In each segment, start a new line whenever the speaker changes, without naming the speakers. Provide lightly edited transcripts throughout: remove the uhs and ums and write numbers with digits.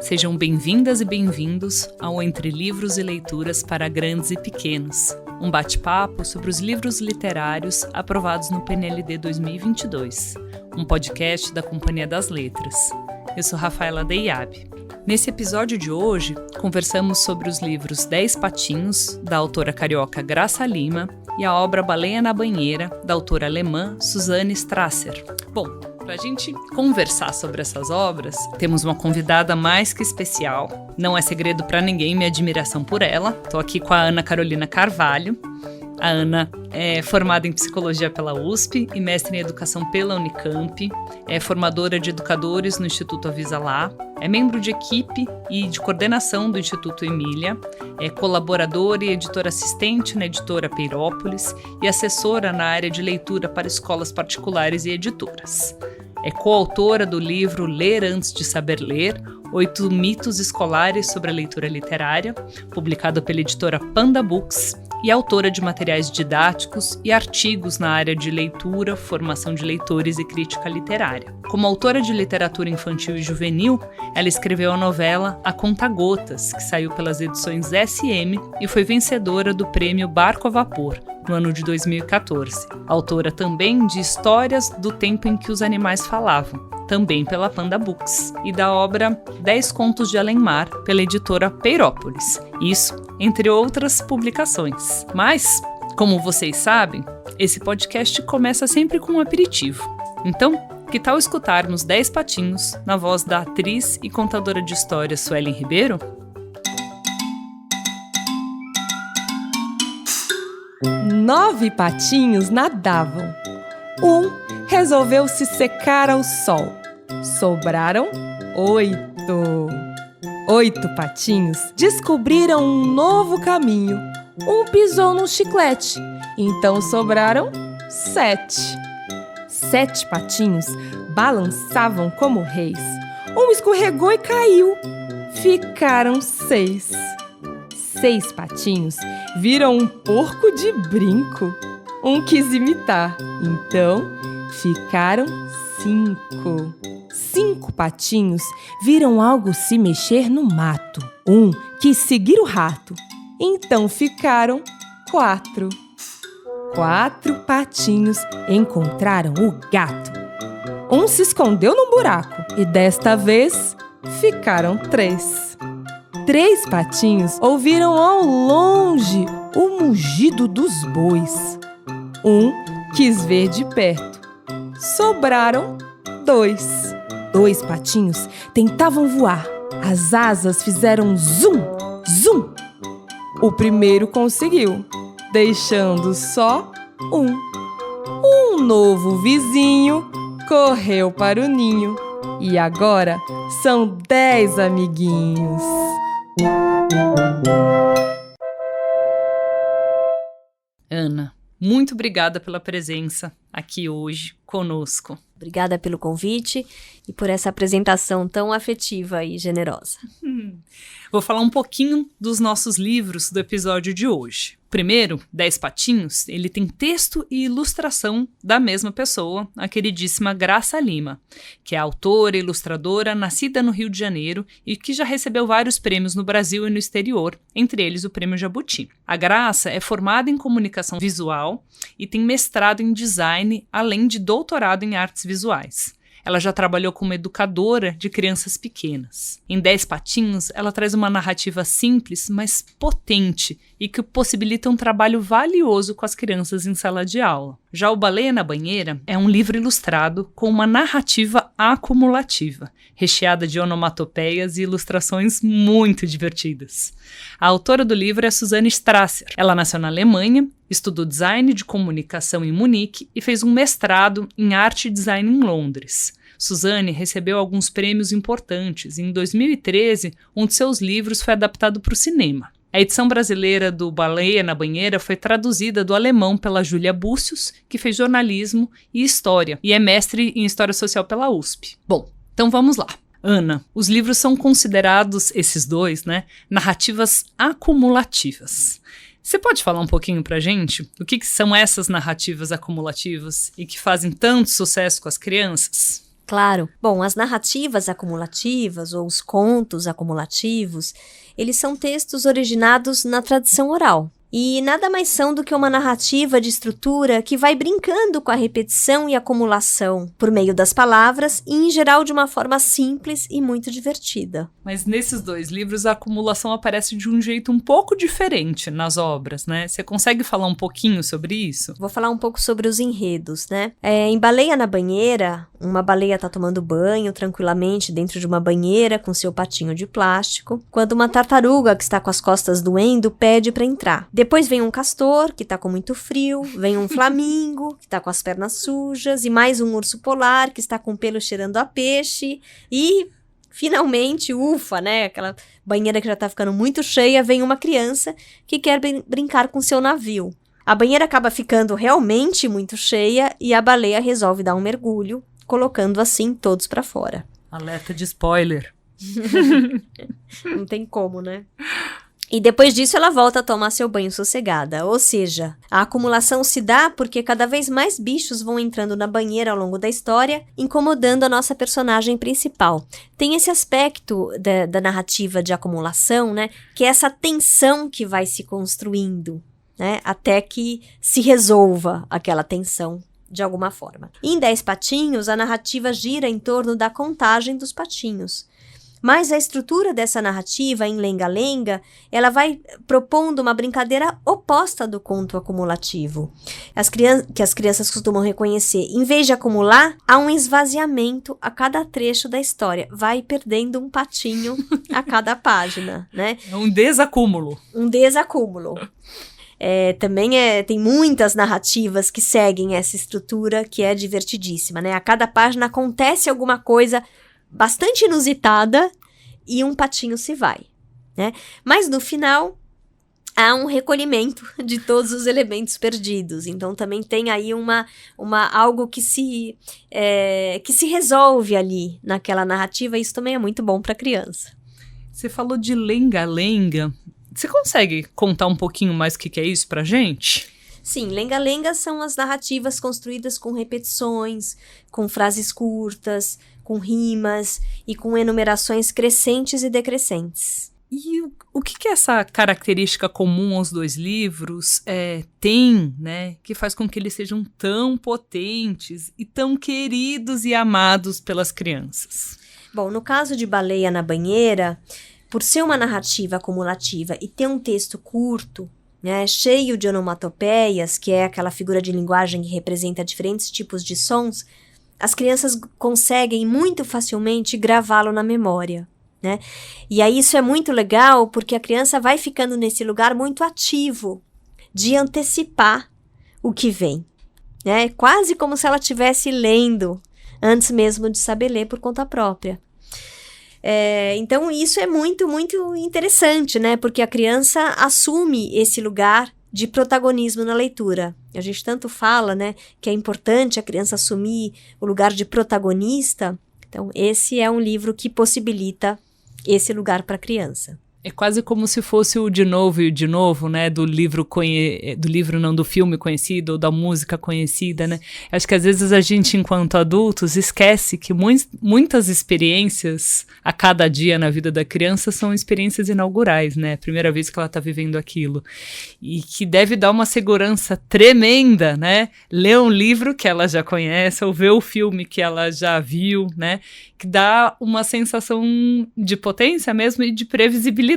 Sejam bem-vindas e bem-vindos ao Entre Livros e Leituras para Grandes e Pequenos, um bate-papo sobre os livros literários aprovados no PNLD 2022, um podcast da Companhia das Letras. Eu sou Rafaela Deiab. Nesse episódio de hoje, conversamos sobre os livros 10 Patinhos, da autora carioca Graça Lima, e a obra Baleia na Banheira, da autora alemã Susanne Strasser. Bom, para a gente conversar sobre essas obras, temos uma convidada mais que especial. Não é segredo para ninguém minha admiração por ela. Estou aqui com a Ana Carolina Carvalho. A Ana é formada em Psicologia pela USP e mestre em Educação pela Unicamp. É formadora de educadores no Instituto Avisa Lá. É membro de equipe e de coordenação do Instituto Emília. É colaboradora e editora assistente na editora Peirópolis e assessora na área de leitura para escolas particulares e editoras. É coautora do livro Ler Antes de Saber Ler, 8 mitos escolares sobre a leitura literária, publicado pela editora Panda Books, e autora de materiais didáticos e artigos na área de leitura, formação de leitores e crítica literária. Como autora de literatura infantil e juvenil, ela escreveu a novela A Conta-Gotas, que saiu pelas edições SM e foi vencedora do prêmio Barco a Vapor, no ano de 2014. Autora também de Histórias do Tempo em que os Animais Falavam, também pela Panda Books, e da obra 10 Contos de Além-Mar, pela editora Peirópolis. Isso, entre outras publicações. Mas, como vocês sabem, esse podcast começa sempre com um aperitivo. Então, que tal escutarmos 10 Patinhos na voz da atriz e contadora de histórias Suelen Ribeiro?
Nove patinhos nadavam. Um resolveu se secar ao sol. Sobraram 8. 8 patinhos descobriram um novo caminho. Um pisou num chiclete, então sobraram 7. 7 patinhos balançavam como reis. Um escorregou e caiu. Ficaram 6. 6 patinhos viram um porco de brinco. Um quis imitar, então ficaram 5. 5 patinhos viram algo se mexer no mato. Um quis seguir o rato, então ficaram 4. 4 patinhos encontraram o gato. Um se escondeu num buraco e desta vez ficaram 3. 3 patinhos ouviram ao longe o mugido dos bois. Um quis ver de perto. Sobraram 2. 2 patinhos tentavam voar. As asas fizeram zum, zum. O primeiro conseguiu, deixando só um. Um novo vizinho correu para o ninho. E agora são 10 amiguinhos.
Ana, muito obrigada pela presença aqui hoje conosco.
Obrigada pelo convite e por essa apresentação tão afetiva e generosa.
Vou falar um pouquinho dos nossos livros do episódio de hoje. Primeiro, 10 Patinhos, ele tem texto e ilustração da mesma pessoa, a queridíssima Graça Lima, que é autora e ilustradora nascida no Rio de Janeiro e que já recebeu vários prêmios no Brasil e no exterior, entre eles o Prêmio Jabuti. A Graça é formada em comunicação visual e tem mestrado em design, além de doutorado em artes visuais. Ela já trabalhou como educadora de crianças pequenas. Em 10 Patinhos, ela traz uma narrativa simples, mas potente e que possibilita um trabalho valioso com as crianças em sala de aula. Já o Baleia na Banheira é um livro ilustrado com uma narrativa acumulativa, recheada de onomatopeias e ilustrações muito divertidas. A autora do livro é Susanne Strasser. Ela nasceu na Alemanha, estudou design de comunicação em Munique e fez um mestrado em arte e design em Londres. Susanne recebeu alguns prêmios importantes e em 2013, um de seus livros foi adaptado para o cinema. A edição brasileira do Baleia na Banheira foi traduzida do alemão pela Júlia Búcios, que fez jornalismo e história, e é mestre em História Social pela USP. Bom, então vamos lá. Ana, os livros são considerados, esses dois, narrativas acumulativas. Você pode falar um pouquinho pra gente o que são essas narrativas acumulativas e que fazem tanto sucesso com as crianças?
Claro. Bom, as narrativas acumulativas ou os contos acumulativos, eles são textos originados na tradição oral. E nada mais são do que uma narrativa de estrutura que vai brincando com a repetição e acumulação por meio das palavras e, em geral, de uma forma simples e muito divertida.
Mas nesses 2 livros a acumulação aparece de um jeito um pouco diferente nas obras, né? Você consegue falar um pouquinho sobre isso?
Vou falar um pouco sobre os enredos, né? Em Baleia na Banheira, uma baleia está tomando banho tranquilamente dentro de uma banheira com seu patinho de plástico, quando uma tartaruga que está com as costas doendo pede para entrar. Depois vem um castor, que tá com muito frio, vem um flamingo, que tá com as pernas sujas, e mais um urso polar, que está com o pelo cheirando a peixe, e, finalmente, ufa, né, aquela banheira que já tá ficando muito cheia, vem uma criança que quer brincar com seu navio. A banheira acaba ficando realmente muito cheia, e a baleia resolve dar um mergulho, colocando assim todos pra fora.
Alerta de spoiler.
Não tem como, né? E depois disso ela volta a tomar seu banho sossegada, ou seja, a acumulação se dá porque cada vez mais bichos vão entrando na banheira ao longo da história, incomodando a nossa personagem principal. Tem esse aspecto da narrativa de acumulação, né, que é essa tensão que vai se construindo, né, até que se resolva aquela tensão de alguma forma. Em 10 Patinhos, a narrativa gira em torno da contagem dos patinhos. Mas a estrutura dessa narrativa em Lenga-Lenga, ela vai propondo uma brincadeira oposta do conto acumulativo. Que as crianças costumam reconhecer. Em vez de acumular, há um esvaziamento a cada trecho da história. Vai perdendo um patinho a cada página, né?
É um desacúmulo.
Um desacúmulo. Também tem muitas narrativas que seguem essa estrutura que é divertidíssima, né? A cada página acontece alguma coisa bastante inusitada e um patinho se vai, né? Mas no final há um recolhimento de todos os elementos perdidos. Então também tem aí algo que se resolve ali naquela narrativa, e isso também é muito bom para criança.
Você falou de Lenga-Lenga. Você consegue contar um pouquinho mais o que é isso pra gente?
Sim, Lenga-Lenga são as narrativas construídas com repetições, com frases curtas, com rimas e com enumerações crescentes e decrescentes.
E o que essa característica comum aos 2 livros tem, né, que faz com que eles sejam tão potentes e tão queridos e amados pelas crianças?
Bom, no caso de Baleia na Banheira, por ser uma narrativa acumulativa e ter um texto curto, né, cheio de onomatopeias, que é aquela figura de linguagem que representa diferentes tipos de sons, as crianças conseguem muito facilmente gravá-lo na memória, né? E aí isso é muito legal porque a criança vai ficando nesse lugar muito ativo de antecipar o que vem, né? Quase como se ela estivesse lendo antes mesmo de saber ler por conta própria. Então isso é muito, muito interessante, né? Porque a criança assume esse lugar de protagonismo na leitura. A gente tanto fala, né, que é importante a criança assumir o lugar de protagonista. Então, esse é um livro que possibilita esse lugar para a criança.
É quase como se fosse o De Novo e o De Novo, né, do filme conhecido, ou da música conhecida, né? Acho que às vezes a gente, enquanto adultos, esquece que muitas experiências a cada dia na vida da criança são experiências inaugurais, né? Primeira vez que ela está vivendo aquilo. E que deve dar uma segurança tremenda, né? Ler um livro que ela já conhece, ou ver o filme que ela já viu, né? Que dá uma sensação de potência mesmo e de previsibilidade,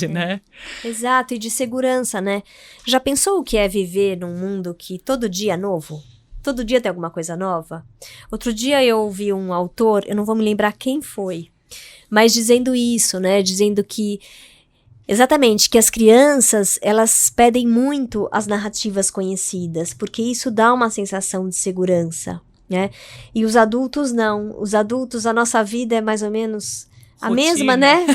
né?
Exato, e de segurança, né? Já pensou o que é viver num mundo que todo dia é novo? Todo dia tem alguma coisa nova? Outro dia eu ouvi um autor, eu não vou me lembrar quem foi, mas dizendo isso, né? Dizendo que, exatamente, que as crianças, elas pedem muito as narrativas conhecidas, porque isso dá uma sensação de segurança, né? E os adultos não. Os adultos, a nossa vida é mais ou menos a mesma, né?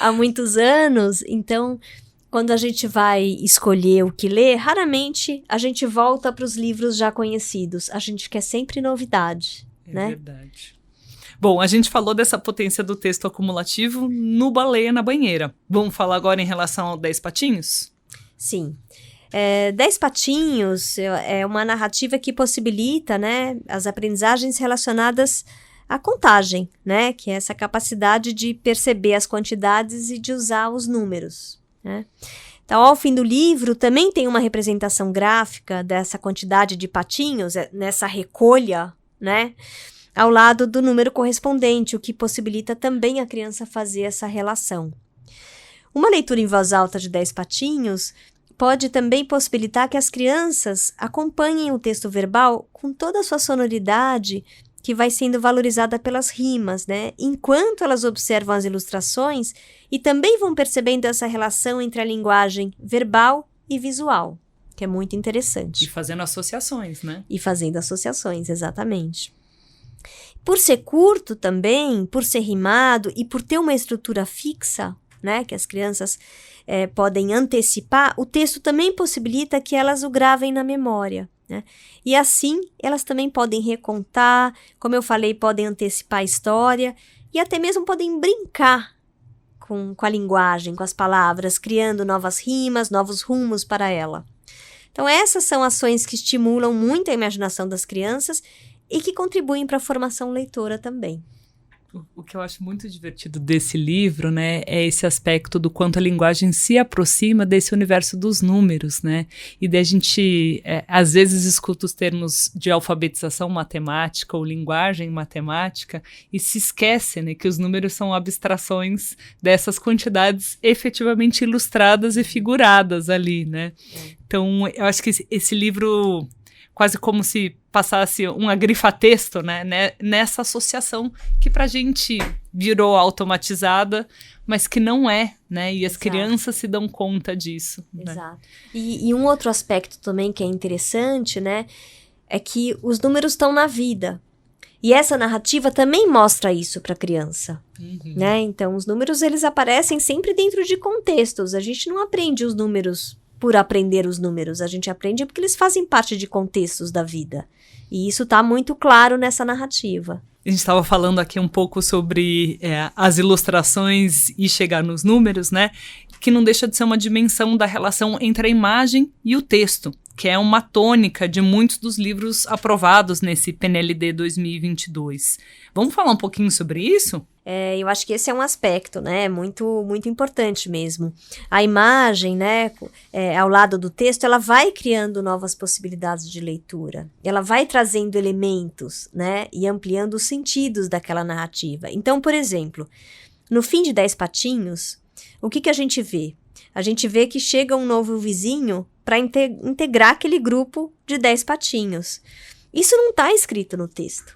Há muitos anos. Então, quando a gente vai escolher o que ler, raramente a gente volta para os livros já conhecidos. A gente quer sempre novidade, né?
É verdade. Bom, a gente falou dessa potência do texto acumulativo no Baleia na Banheira. Vamos falar agora em relação ao 10 Patinhos?
Sim. Dez Patinhos é uma narrativa que possibilita, né, as aprendizagens relacionadas à contagem, né, que é essa capacidade de perceber as quantidades e de usar os números, né. Então, ao fim do livro, também tem uma representação gráfica dessa quantidade de patinhos, nessa recolha, né, ao lado do número correspondente, o que possibilita também a criança fazer essa relação. Uma leitura em voz alta de 10 patinhos pode também possibilitar que as crianças acompanhem o texto verbal com toda a sua sonoridade, que vai sendo valorizada pelas rimas, né? Enquanto elas observam as ilustrações e também vão percebendo essa relação entre a linguagem verbal e visual, que é muito interessante.
E fazendo associações, né?
E fazendo associações, exatamente. Por ser curto também, por ser rimado e por ter uma estrutura fixa, né, que as crianças podem antecipar, o texto também possibilita que elas o gravem na memória, né? E assim, elas também podem recontar, como eu falei, podem antecipar a história e até mesmo podem brincar com a linguagem, com as palavras, criando novas rimas, novos rumos para ela. Então, essas são ações que estimulam muito a imaginação das crianças e que contribuem para a formação leitora também.
O que eu acho muito divertido desse livro, né, é esse aspecto do quanto a linguagem se aproxima desse universo dos números, né, e daí a gente, às vezes, escuta os termos de alfabetização matemática ou linguagem matemática e se esquece, né, que os números são abstrações dessas quantidades efetivamente ilustradas e figuradas ali, né. Então, eu acho que esse livro, quase como se passasse uma grifa-texto, né, nessa associação que pra gente virou automatizada, mas que não é, né, e as crianças se dão conta disso.
Exato. Né? E um outro aspecto também que é interessante, né, é que os números estão na vida. E essa narrativa também mostra isso para a criança, né? Então, os números, eles aparecem sempre dentro de contextos. A gente não aprende os números por aprender os números, a gente aprende porque eles fazem parte de contextos da vida. E isso está muito claro nessa narrativa.
A gente estava falando aqui um pouco sobre as ilustrações e chegar nos números, né? Que não deixa de ser uma dimensão da relação entre a imagem e o texto, que é uma tônica de muitos dos livros aprovados nesse PNLD 2022. Vamos falar um pouquinho sobre isso?
Eu acho que esse é um aspecto, né, muito, muito importante mesmo. A imagem, né, ao lado do texto, ela vai criando novas possibilidades de leitura. Ela vai trazendo elementos, né, e ampliando os sentidos daquela narrativa. Então, por exemplo, no fim de 10 Patinhos, o que a gente vê? A gente vê que chega um novo vizinho para integrar aquele grupo de 10 patinhos. Isso não está escrito no texto.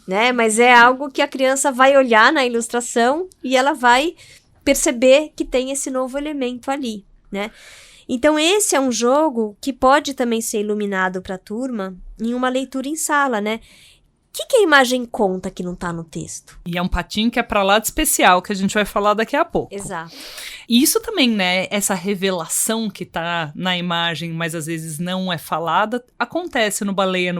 Né? Mas é algo que a criança vai olhar na ilustração e ela vai perceber que tem esse novo elemento ali, né? Então, esse é um jogo que pode também ser iluminado para a turma em uma leitura em sala, né? O que a imagem conta que não está no texto?
E é um patinho que é para lá de especial, que a gente vai falar daqui a pouco.
Exato.
E isso também, né, essa revelação que tá na imagem, mas às vezes não é falada, acontece no Baleia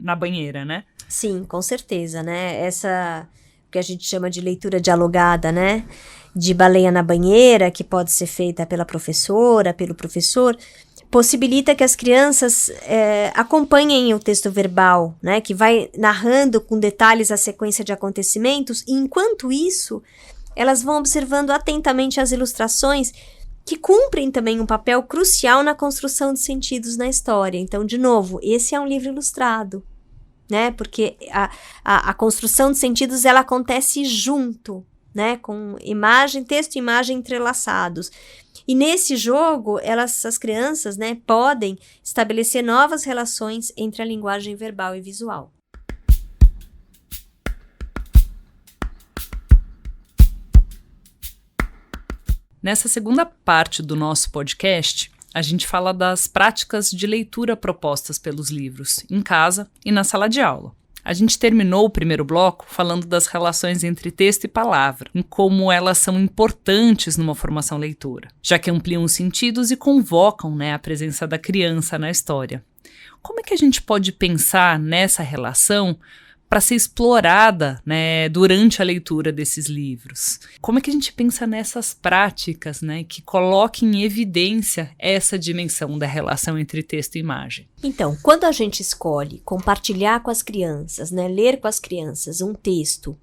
na Banheira, né?
Sim, com certeza, né? Essa que a gente chama de leitura dialogada, né? De Baleia na Banheira, que pode ser feita pela professora, pelo professor, possibilita que as crianças acompanhem o texto verbal, né? Que vai narrando com detalhes a sequência de acontecimentos, e enquanto isso, elas vão observando atentamente as ilustrações que cumprem também um papel crucial na construção de sentidos na história. Então, de novo, esse é um livro ilustrado, né? Porque a construção de sentidos, ela acontece junto, né? Com imagem, texto e imagem entrelaçados. E nesse jogo, as crianças, né, podem estabelecer novas relações entre a linguagem verbal e visual.
Nessa segunda parte do nosso podcast, a gente fala das práticas de leitura propostas pelos livros, em casa e na sala de aula. A gente terminou o primeiro bloco falando das relações entre texto e palavra, em como elas são importantes numa formação leitora, já que ampliam os sentidos e convocam, né, a presença da criança na história. Como é que a gente pode pensar nessa relação para ser explorada, né, durante a leitura desses livros. Como é que a gente pensa nessas práticas, né, que coloquem em evidência essa dimensão da relação entre texto e imagem?
Então, quando a gente escolhe compartilhar com as crianças, né, ler com as crianças um texto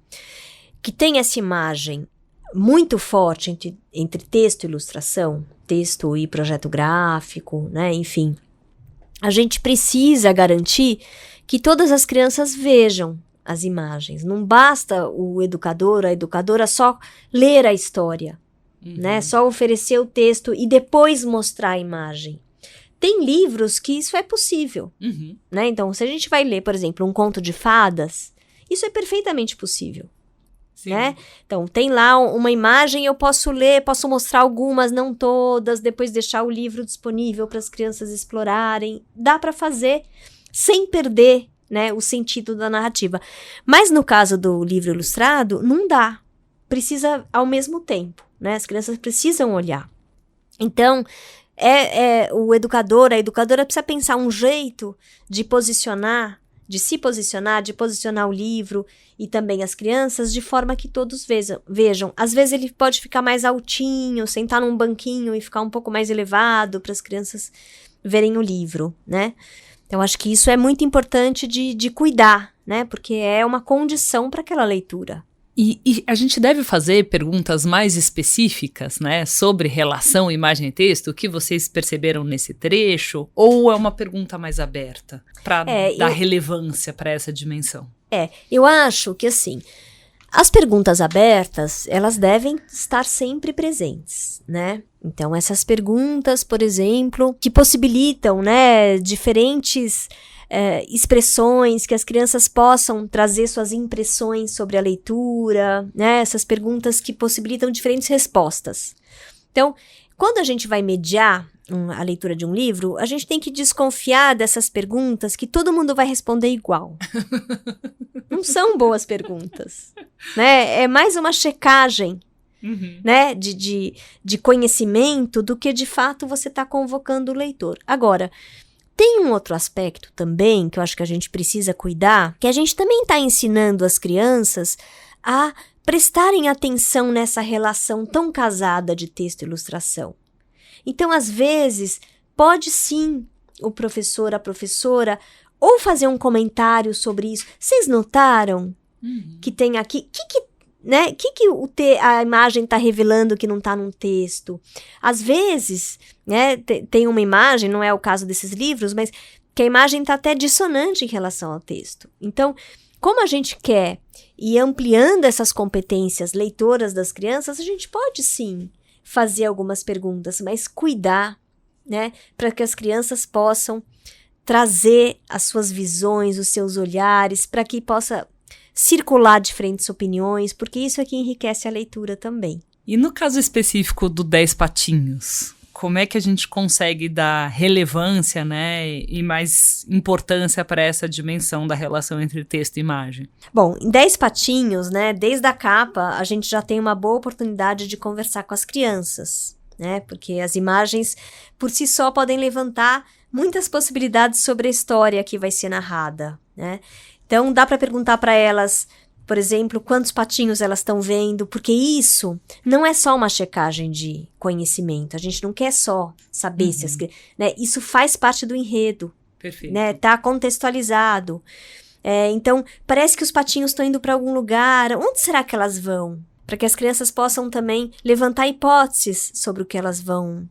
que tem essa imagem muito forte entre texto e ilustração, texto e projeto gráfico, né, enfim, a gente precisa garantir que todas as crianças vejam as imagens. Não basta o educador, a educadora só ler a história, né? Só oferecer o texto e depois mostrar a imagem. Tem livros que isso é possível, né? Então, se a gente vai ler, por exemplo, um conto de fadas, isso é perfeitamente possível. Né? Então, tem lá uma imagem, eu posso ler, posso mostrar algumas, não todas, depois deixar o livro disponível para as crianças explorarem. Dá para fazer sem perder, né, o sentido da narrativa. Mas no caso do livro ilustrado, não dá. Precisa ao mesmo tempo, né? As crianças precisam olhar. Então, o educador, a educadora precisa pensar um jeito de posicionar, de posicionar o livro e também as crianças de forma que todos vejam. Às vezes ele pode ficar mais altinho, sentar num banquinho e ficar um pouco mais elevado para as crianças verem o livro, né? Então, acho que isso é muito importante de cuidar, né? Porque é uma condição para aquela leitura.
E a gente deve fazer perguntas mais específicas, né, sobre relação imagem e texto, o que vocês perceberam nesse trecho, ou é uma pergunta mais aberta para dar relevância para essa dimensão?
Eu acho que assim, as perguntas abertas, elas devem estar sempre presentes, né? Então, essas perguntas, por exemplo, que possibilitam, né, diferentes expressões, que as crianças possam trazer suas impressões sobre a leitura, né? Essas perguntas que possibilitam diferentes respostas. Então, quando a gente vai mediar a leitura de um livro, a gente tem que desconfiar dessas perguntas que todo mundo vai responder igual. Não são boas perguntas, né? É mais uma checagem, né, de conhecimento do que de fato você está convocando o leitor. Agora, tem um outro aspecto também que eu acho que a gente precisa cuidar, que a gente também está ensinando as crianças a prestarem atenção nessa relação tão casada de texto e ilustração. Então, às vezes, pode sim o professor, a professora, ou fazer um comentário sobre isso. Vocês notaram que tem aqui... Né? A imagem está revelando que não está num texto? Às vezes, né, tem uma imagem, não é o caso desses livros, mas que a imagem está até dissonante em relação ao texto. Então, como a gente quer ir ampliando essas competências leitoras das crianças, a gente pode sim fazer algumas perguntas, mas cuidar, né, para que as crianças possam trazer as suas visões, os seus olhares, para que possa circular diferentes opiniões, porque isso é que enriquece a leitura também.
E no caso específico do 10 Patinhos, como é que a gente consegue dar relevância, né, e mais importância para essa dimensão da relação entre texto e imagem?
Bom, em 10 Patinhos, né, desde a capa, a gente já tem uma boa oportunidade de conversar com as crianças, né, porque as imagens por si só podem levantar muitas possibilidades sobre a história que vai ser narrada, né? Então, dá para perguntar para elas, por exemplo, quantos patinhos elas estão vendo, porque isso não é só uma checagem de conhecimento. A gente não quer só saber se as crianças... Né, isso faz parte do enredo.
Perfeito.
Né, tá contextualizado. Então, parece que os patinhos estão indo para algum lugar. Onde será que elas vão? Para que as crianças possam também levantar hipóteses sobre o que elas vão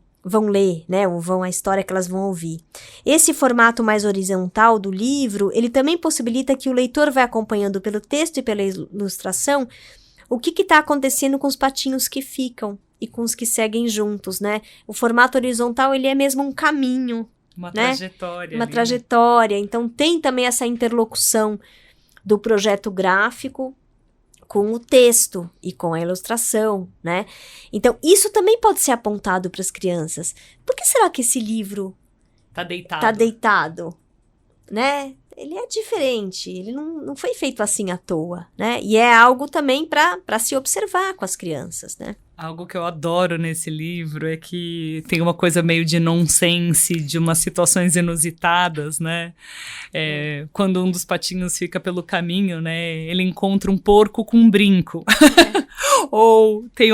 ler, né, ou a história que elas vão ouvir. Esse formato mais horizontal do livro, ele também possibilita que o leitor vai acompanhando pelo texto e pela ilustração o que está acontecendo com os patinhos que ficam e com os que seguem juntos, né? O formato horizontal, ele é mesmo um caminho,
uma
né?
trajetória.
Uma trajetória. Então, tem também essa interlocução do projeto gráfico com o texto e com a ilustração, né? Então, isso também pode ser apontado para as crianças. Por que será que esse livro tá deitado? Né? Ele é diferente, ele não foi feito assim à toa, né? E é algo também para se observar com as crianças, né?
Algo que eu adoro nesse livro é que tem uma coisa meio de nonsense, de umas situações inusitadas, né? Quando um dos patinhos fica pelo caminho, né? Ele encontra um porco com um brinco. Ou tem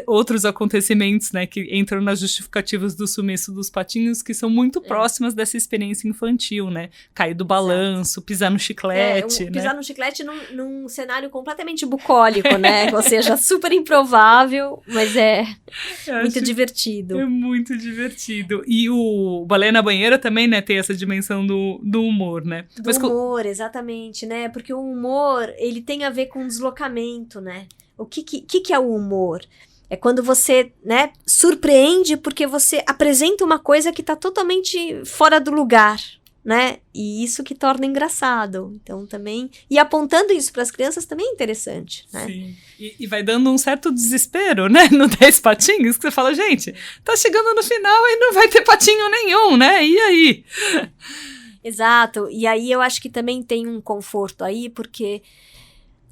outros acontecimentos, né? Que entram nas justificativas do sumiço dos patinhos, que são muito próximas dessa experiência infantil, né? Cair do balanço, pisar no chiclete, né?
Pisar no chiclete num cenário completamente bucólico, né? Ou seja, super improvável. Mas muito divertido.
É muito divertido. E o Baleia na Banheira também, né, tem essa dimensão do humor, né?
Humor, exatamente, né? Porque o humor, ele tem a ver com deslocamento, né? O que é o humor? É quando você, né, surpreende porque você apresenta uma coisa que tá totalmente fora do lugar, né? E isso que torna engraçado. Então também... E apontando isso para as crianças também é interessante, né?
Sim. E vai dando um certo desespero, né? No 10 patinhos, que você fala, gente, tá chegando no final e não vai ter patinho nenhum, né? E aí?
Exato. E aí eu acho que também tem um conforto aí, porque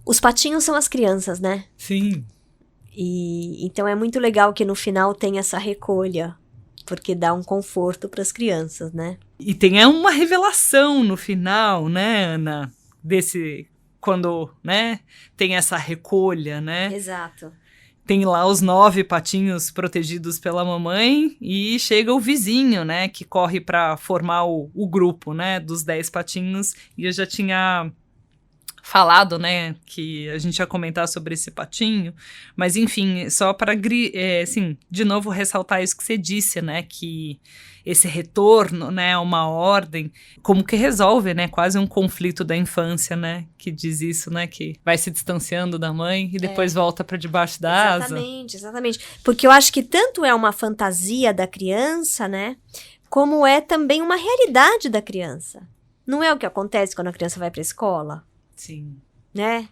os patinhos são as crianças, né?
Sim.
E então é muito legal que no final tem essa recolha, porque dá um conforto para as crianças, né?
E tem uma revelação no final, né, Ana? Quando, né, tem essa recolha, né?
Exato.
Tem lá os 9 patinhos protegidos pela mamãe e chega o vizinho, né, que corre para formar o grupo, né, dos 10 patinhos. E eu já tinha falado, né, que a gente ia comentar sobre esse patinho, mas enfim, só para, assim, de novo ressaltar isso que você disse, né, que esse retorno, né, a uma ordem, como que resolve, né, quase um conflito da infância, né, que diz isso, né, que vai se distanciando da mãe e depois volta para debaixo da asa.
Exatamente, porque eu acho que tanto é uma fantasia da criança, né, como é também uma realidade da criança. Não é o que acontece quando a criança vai para a escola?
Sim.
Né?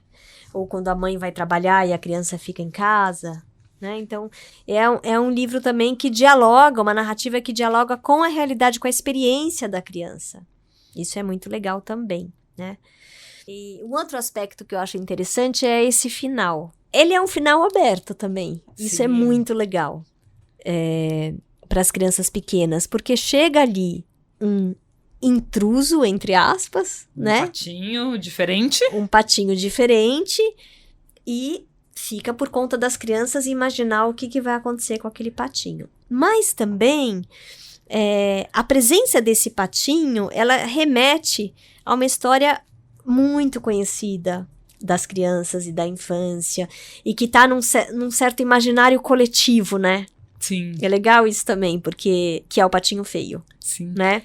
Ou quando a mãe vai trabalhar e a criança fica em casa, né? Então, é um livro também que dialoga, uma narrativa que dialoga com a realidade, com a experiência da criança. Isso é muito legal também, né? E um outro aspecto que eu acho interessante é esse final. Ele é um final aberto também. Isso
Sim.
é muito legal para as crianças pequenas, porque chega ali um intruso, entre aspas, né?
Um patinho diferente
E fica por conta das crianças imaginar o que vai acontecer com aquele patinho. Mas também a presença desse patinho, ela remete a uma história muito conhecida das crianças e da infância e que tá num certo imaginário coletivo, né?
Sim.
É legal isso também, porque que é o Patinho Feio.
Sim.
Né?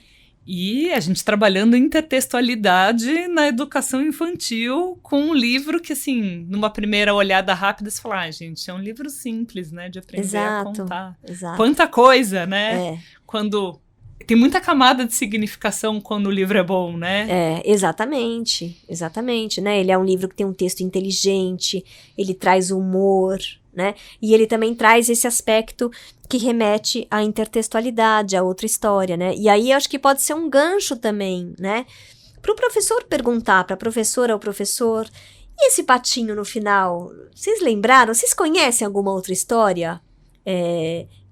E a gente trabalhando intertextualidade na educação infantil com um livro que, assim, numa primeira olhada rápida, você fala, gente, é um livro simples, né, de aprender a contar.
Exato.
Quanta coisa, né? Quando tem muita camada de significação quando o livro é bom, né?
Exatamente, né? Ele é um livro que tem um texto inteligente, ele traz humor, né? E ele também traz esse aspecto que remete à intertextualidade, a outra história, né? E aí eu acho que pode ser um gancho também, né? Para o professor perguntar, para a professora ou professor, e esse patinho no final? Vocês lembraram? Vocês conhecem alguma outra história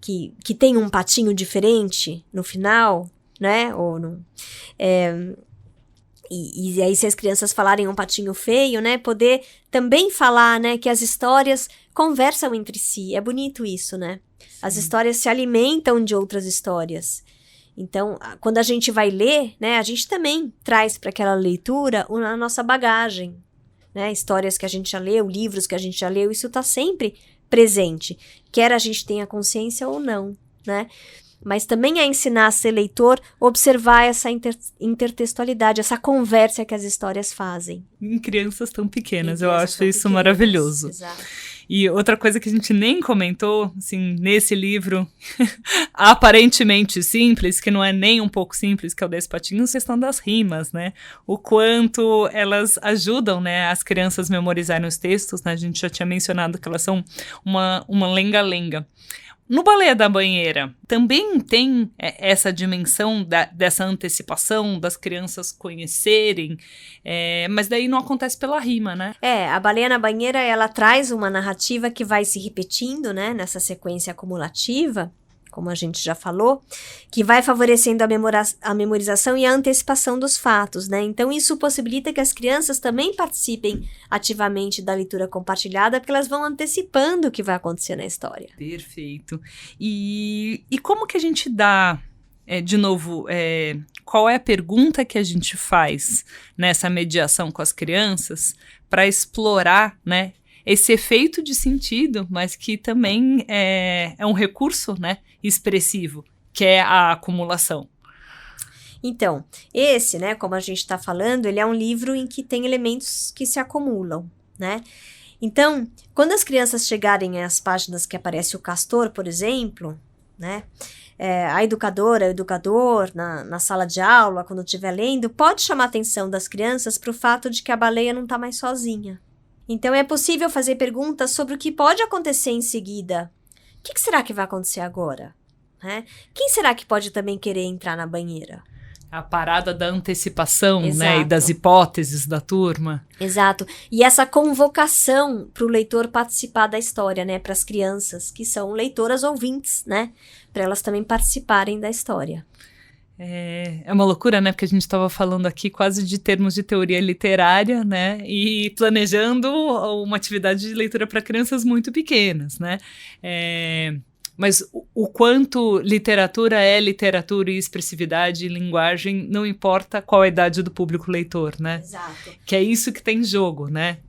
que tem um patinho diferente no final, né? Ou não? E aí, se as crianças falarem um patinho feio, né? Poder também falar, né? Que as histórias conversam entre si. É bonito isso, né? Sim. As histórias se alimentam de outras histórias. Então, quando a gente vai ler, né? A gente também traz para aquela leitura a nossa bagagem, né? Histórias que a gente já leu, livros que a gente já leu. Isso está sempre presente. Quer a gente tenha consciência ou não, né? Mas também é ensinar a ser leitor, observar essa intertextualidade, essa conversa que as histórias fazem.
Em crianças tão pequenas, eu acho isso maravilhoso.
Exato.
E outra coisa que a gente nem comentou, assim, nesse livro, aparentemente simples, que não é nem um pouco simples, que é o 10 patinhos, a questão das rimas, né? O quanto elas ajudam, né, as crianças memorizarem os textos, né? A gente já tinha mencionado que elas são uma lenga-lenga. No Baleia da Banheira, também tem essa dimensão dessa antecipação das crianças conhecerem, mas daí não acontece pela rima, né?
A Baleia na Banheira, ela traz uma narrativa que vai se repetindo, né, nessa sequência acumulativa, como a gente já falou, que vai favorecendo a memorização e a antecipação dos fatos, né? Então, isso possibilita que as crianças também participem ativamente da leitura compartilhada, porque elas vão antecipando o que vai acontecer na história.
Perfeito. E como que a gente dá, de novo, qual é a pergunta que a gente faz nessa mediação com as crianças para explorar, né, esse efeito de sentido, mas que também é um recurso, né, expressivo, que é a acumulação?
Então, esse, né, como a gente está falando, ele é um livro em que tem elementos que se acumulam, né? Então, quando as crianças chegarem às páginas que aparece o castor, por exemplo, né, a educadora, o educador na sala de aula, quando estiver lendo, pode chamar a atenção das crianças para o fato de que a baleia não está mais sozinha. Então, é possível fazer perguntas sobre o que pode acontecer em seguida. O que será que vai acontecer agora? Né? Quem será que pode também querer entrar na banheira?
A parada da antecipação,
Exato.
né, e das hipóteses da turma.
Exato. E essa convocação para o leitor participar da história, né, para as crianças, que são leitoras ouvintes, né, para elas também participarem da história.
É uma loucura, né? Porque a gente estava falando aqui quase de termos de teoria literária, né? E planejando uma atividade de leitura para crianças muito pequenas, né? Mas o quanto literatura é literatura e expressividade e linguagem, não importa qual a idade do público leitor, né?
Exato.
Que é isso que tem em jogo, né?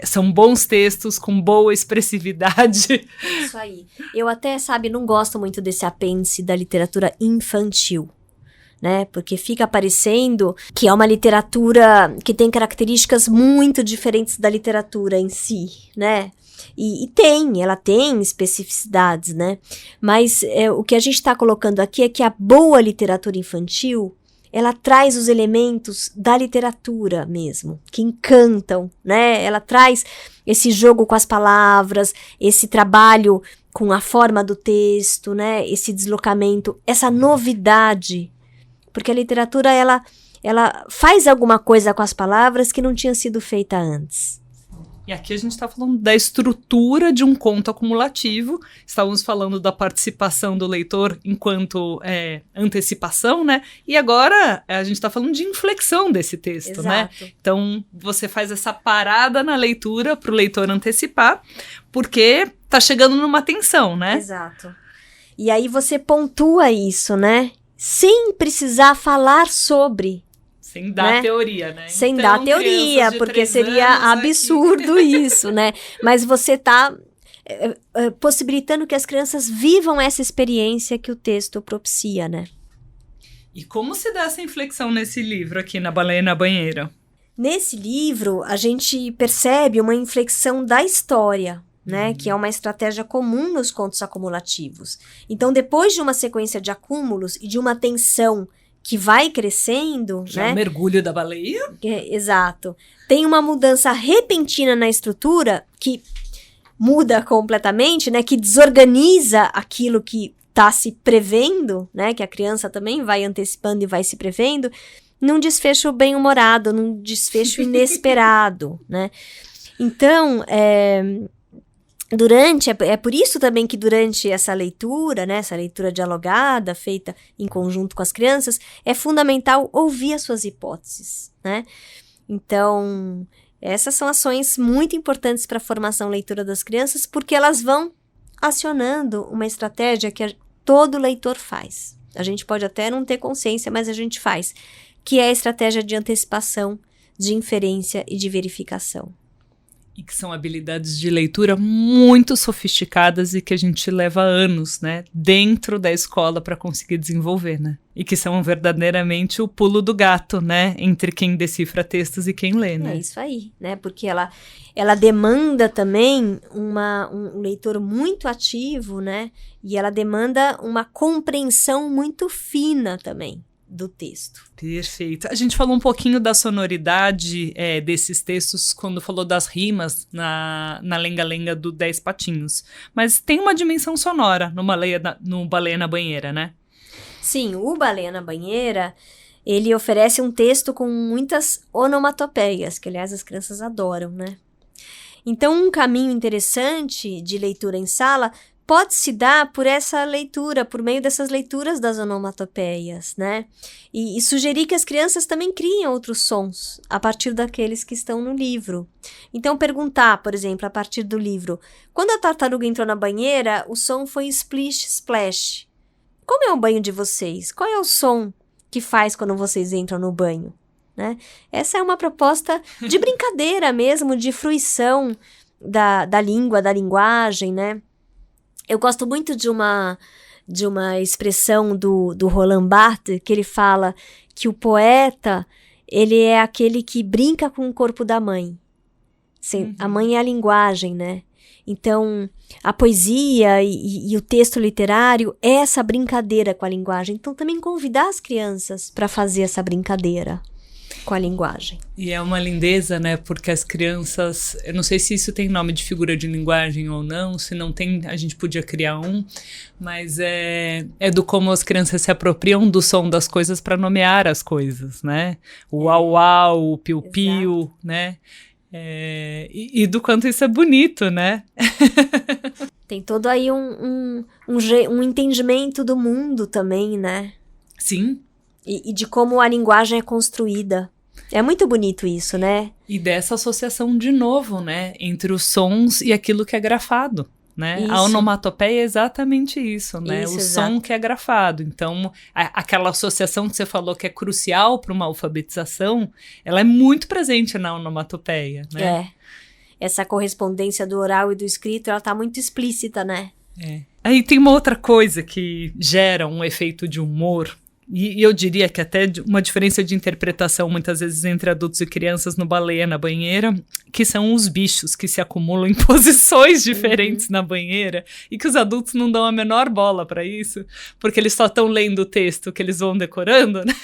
São bons textos com boa expressividade.
Isso aí. Eu até, não gosto muito desse apêndice da literatura infantil, né? Porque fica parecendo que é uma literatura que tem características muito diferentes da literatura em si, né? E ela tem especificidades, né? Mas o que a gente está colocando aqui é que a boa literatura infantil, ela traz os elementos da literatura mesmo, que encantam, né? Ela traz esse jogo com as palavras, esse trabalho com a forma do texto, né? Esse deslocamento, essa novidade. Porque a literatura, ela faz alguma coisa com as palavras que não tinha sido feita antes.
E aqui a gente está falando da estrutura de um conto acumulativo, estávamos falando da participação do leitor enquanto antecipação, né? E agora a gente está falando de inflexão desse texto,
Exato.
né? Então você faz essa parada na leitura para o leitor antecipar, porque está chegando numa tensão, né?
Exato. E aí você pontua isso, né? Sem precisar falar sobre.
Sem dar teoria, né?
Sem
então,
dar teoria, porque seria absurdo isso, né? Mas você está possibilitando que as crianças vivam essa experiência que o texto propicia, né?
E como se dá essa inflexão nesse livro aqui, na Baleia na Banheira?
Nesse livro, a gente percebe uma inflexão da história, né, que é uma estratégia comum nos contos acumulativos. Então, depois de uma sequência de acúmulos e de uma tensão que vai crescendo,
Já
né?
é o mergulho da baleia?
Exato. Tem uma mudança repentina na estrutura que muda completamente, né, que desorganiza aquilo que está se prevendo, né, que a criança também vai antecipando e vai se prevendo, num desfecho bem-humorado, num desfecho inesperado, né? Então, é por isso também que durante essa leitura, né, essa leitura dialogada, feita em conjunto com as crianças, é fundamental ouvir as suas hipóteses, né? Então, essas são ações muito importantes para a formação leitura das crianças, porque elas vão acionando uma estratégia que todo leitor faz. A gente pode até não ter consciência, mas a gente faz, que é a estratégia de antecipação, de inferência e de verificação.
E que são habilidades de leitura muito sofisticadas e que a gente leva anos, né, dentro da escola para conseguir desenvolver, né? E que são verdadeiramente o pulo do gato, né, entre quem decifra textos e quem lê, né?
É isso aí, né? Porque ela demanda também um leitor muito ativo, né? E ela demanda uma compreensão muito fina também do texto.
Perfeito. A gente falou um pouquinho da sonoridade desses textos quando falou das rimas na Lenga-Lenga do 10 Patinhos. Mas tem uma dimensão sonora no Baleia na Banheira, né?
Sim, o Baleia na Banheira, ele oferece um texto com muitas onomatopeias, que aliás as crianças adoram, né? Então um caminho interessante de leitura em sala pode se dar por essa leitura, por meio dessas leituras das onomatopeias, né? E sugerir que as crianças também criem outros sons a partir daqueles que estão no livro. Então, perguntar, por exemplo, a partir do livro, quando a tartaruga entrou na banheira, o som foi splish, splash. Como é o banho de vocês? Qual é o som que faz quando vocês entram no banho? Né? Essa é uma proposta de brincadeira mesmo, de fruição da língua, da linguagem, né? Eu gosto muito de uma expressão do Roland Barthes, que ele fala que o poeta, ele é aquele que brinca com o corpo da mãe. A mãe é a linguagem, né? Então, a poesia e o texto literário é essa brincadeira com a linguagem. Então, também convidar as crianças para fazer essa brincadeira com a linguagem.
E é uma lindeza, né? Porque as crianças... Eu não sei se isso tem nome de figura de linguagem ou não. Se não tem, a gente podia criar um. Mas é do como as crianças se apropriam do som das coisas para nomear as coisas, né? O uau-uau, o piu-piu, né? E do quanto isso é bonito, né?
Tem todo aí um entendimento do mundo também, né?
Sim.
E de como a linguagem é construída. É muito bonito isso, né?
E dessa associação de novo, né? Entre os sons e aquilo que é grafado, né?
Isso.
A onomatopeia é exatamente isso, né?
Isso,
o
exato.
som que é grafado. Então, aquela associação que você falou que é crucial para uma alfabetização, ela é muito presente na onomatopeia, né?
Essa correspondência do oral e do escrito, ela tá muito explícita, né?
Aí tem uma outra coisa que gera um efeito de humor. E eu diria que até uma diferença de interpretação, muitas vezes, entre adultos e crianças no Baleia na Banheira, que são os bichos que se acumulam em posições diferentes na banheira e que os adultos não dão a menor bola para isso, porque eles só estão lendo o texto que eles vão decorando, né?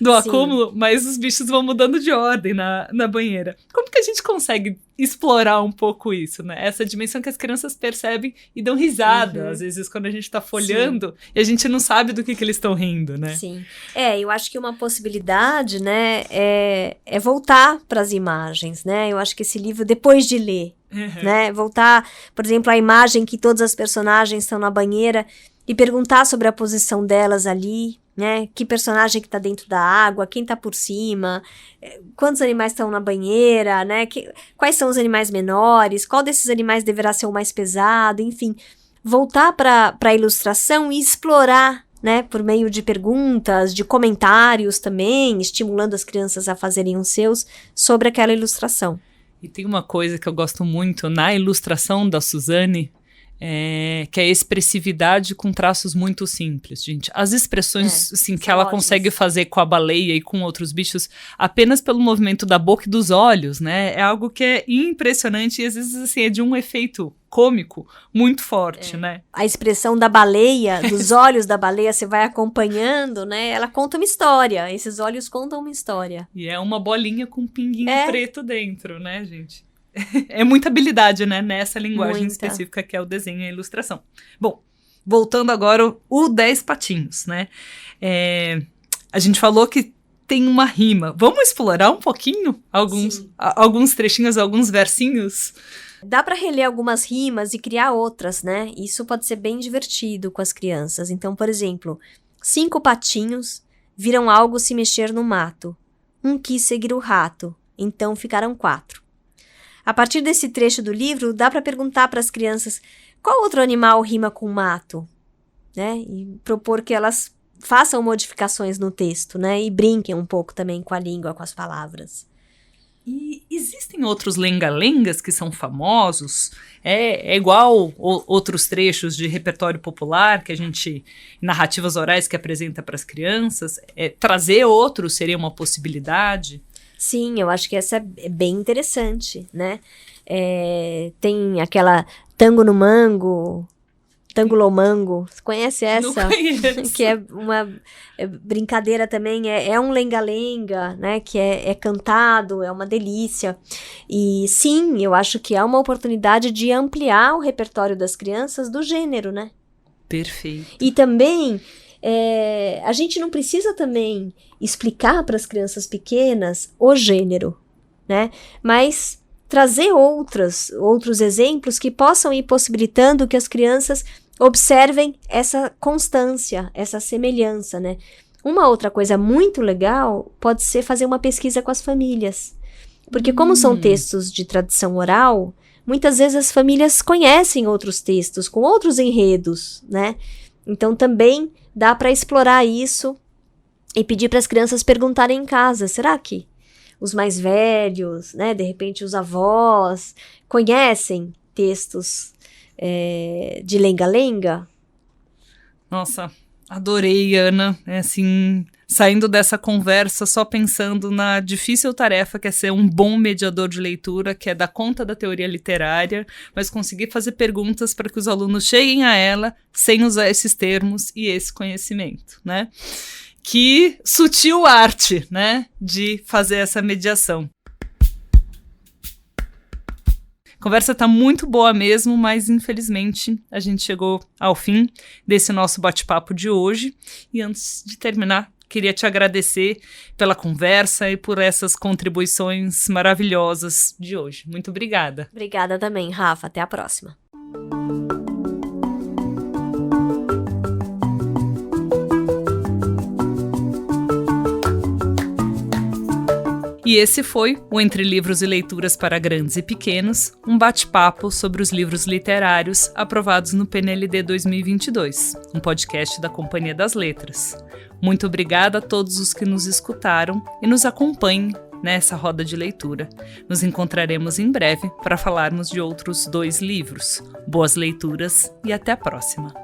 Do acúmulo, mas os bichos vão mudando de ordem na banheira. Como que a gente consegue explorar um pouco isso, né? Essa dimensão que as crianças percebem e dão risada, às vezes, quando a gente tá folhando e a gente não sabe do que eles estão rindo, né?
Sim. Eu acho que uma possibilidade, né, é voltar para as imagens, né? Eu acho que esse livro, depois de ler, né, voltar, por exemplo, a imagem que todas as personagens estão na banheira e perguntar sobre a posição delas ali, né? Que personagem que tá dentro da água, quem tá por cima, quantos animais estão na banheira, né? Quais são os animais menores, qual desses animais deverá ser o mais pesado, enfim. Voltar para a ilustração e explorar, né? Por meio de perguntas, de comentários também, estimulando as crianças a fazerem os seus sobre aquela ilustração.
E tem uma coisa que eu gosto muito na ilustração da Suzane, que é a expressividade com traços muito simples, gente. As expressões assim, que ela
ótimas.
consegue fazer com a baleia e com outros bichos apenas pelo movimento da boca e dos olhos, né? É algo que é impressionante e às vezes assim, é de um efeito cômico muito forte, né?
A expressão da baleia, dos olhos da baleia, você vai acompanhando, né? Ela conta uma história. Esses olhos contam uma história.
E é uma bolinha com um pinguinho preto dentro, né, gente? É muita habilidade, né, nessa linguagem específica que é o desenho e a ilustração. Bom, voltando agora o 10 Patinhos, né? A gente falou que tem uma rima. Vamos explorar um pouquinho alguns trechinhos, alguns versinhos?
Dá para reler algumas rimas e criar outras, né? Isso pode ser bem divertido com as crianças. Então, por exemplo, 5 patinhos viram algo se mexer no mato. Um quis seguir o rato, então ficaram 4. A partir desse trecho do livro, dá para perguntar para as crianças qual outro animal rima com mato, né? E propor que elas façam modificações no texto, né? E brinquem um pouco também com a língua, com as palavras.
E existem outros lenga-lengas que são famosos? É igual outros trechos de repertório popular que a gente, narrativas orais que apresenta para as crianças? Trazer outros seria uma possibilidade?
Sim, eu acho que essa é bem interessante, né? Tem aquela Tango no Mango, Tangulomango. Você conhece essa?
Não conheço.
Que é uma brincadeira também, é um lenga-lenga, né? Que é cantado, é uma delícia. E sim, eu acho que é uma oportunidade de ampliar o repertório das crianças do gênero, né?
Perfeito.
E também, a gente não precisa também explicar para as crianças pequenas o gênero, né? Mas trazer outros exemplos que possam ir possibilitando que as crianças observem essa constância, essa semelhança, né? Uma outra coisa muito legal pode ser fazer uma pesquisa com as famílias. Porque como são textos de tradição oral, muitas vezes as famílias conhecem outros textos com outros enredos, né? Então também dá para explorar isso e pedir para as crianças perguntarem em casa, será que os mais velhos, né, de repente os avós, conhecem textos de lenga-lenga?
Nossa, adorei, Ana. Assim, saindo dessa conversa, só pensando na difícil tarefa que é ser um bom mediador de leitura, que é dar conta da teoria literária, mas conseguir fazer perguntas para que os alunos cheguem a ela sem usar esses termos e esse conhecimento, né? Que sutil arte, né, de fazer essa mediação. A conversa tá muito boa mesmo, mas infelizmente a gente chegou ao fim desse nosso bate-papo de hoje. E antes de terminar, queria te agradecer pela conversa e por essas contribuições maravilhosas de hoje. Muito obrigada.
Obrigada também, Rafa. Até a próxima.
E esse foi o Entre Livros e Leituras para Grandes e Pequenos, um bate-papo sobre os livros literários aprovados no PNLD 2022, um podcast da Companhia das Letras. Muito obrigada a todos os que nos escutaram e nos acompanhem nessa roda de leitura. Nos encontraremos em breve para falarmos de outros 2 livros. Boas leituras e até a próxima!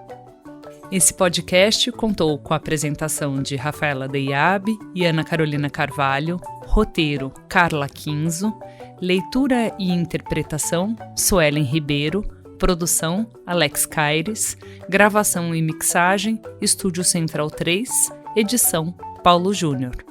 Esse podcast contou com a apresentação de Rafaela Deiabe e Ana Carolina Carvalho, roteiro Carla Quinzo, leitura e interpretação Suelen Ribeiro, produção Alex Caires, gravação e mixagem Estúdio Central 3, edição Paulo Júnior.